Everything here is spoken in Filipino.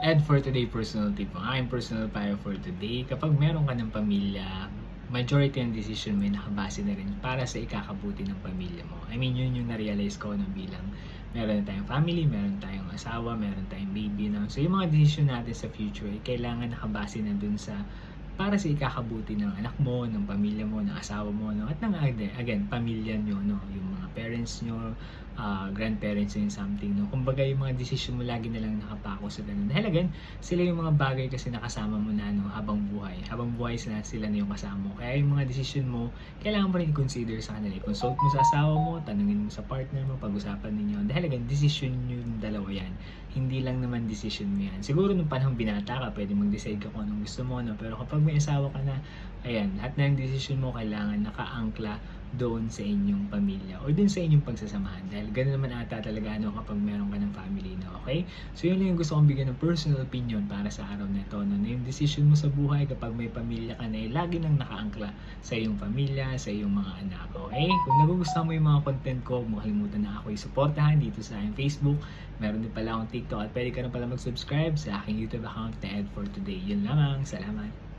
And for today, personal tip po. Ang aking personal payo for today, kapag meron ka ng pamilya, majority ng decision mo ay nakabase na rin para sa ikakabuti ng pamilya mo. I mean, yun yung na-realize ko na bilang meron na tayong family, meron tayong asawa, meron tayong baby. No? So, yung mga decision natin sa future, kailangan nakabase na dun sa para sa ikakabuti ng anak mo, ng pamilya mo, ng asawa mo, no? At ng, again, pamilya nyo, no? Yung mga parents nyo, grandparents nyo, something, no? Kumbaga, yung mga decision mo lagi na lang nakapako sa ganun. Dahil again, sila yung mga bagay kasi nakasama mo na, no? Habang buhay. Habang buhay sila na yung kasama mo. Kaya yung mga decision mo, kailangan mo rin i-consider sa kanila. I-consult mo sa asawa mo, tanungin mo sa partner mo, pag-usapan ninyo. Dahil again, decision nyo yung dalawa yan. Hindi lang naman decision mo yan. Siguro nung panahong binata ka, pwede mag-decide ka kung anong gusto mo, no? Pero kapag may asawa ka na, ayan, lahat na yung decision mo kailangan nakaangkla doon sa inyong pamilya o doon sa inyong pagsasamahan. Dahil ganoon naman ata talaga kapag meron ka ng family, no? Okay? So yun lang yung gusto kong bigyan ng personal opinion para sa araw na ito, no? Na yung decision mo sa buhay kapag may pamilya ka na, lagi nang nakaangkla sa iyong pamilya, sa iyong mga anak. Okay? Kung nagugustuhan mo yung mga content ko, makalimutan na ako i-supportahan dito sa aking Facebook. Meron din pala akong TikTok at pwede ka na pala mag-subscribe sa aking YouTube account na Ed for Today. Yun lamang. Salamat.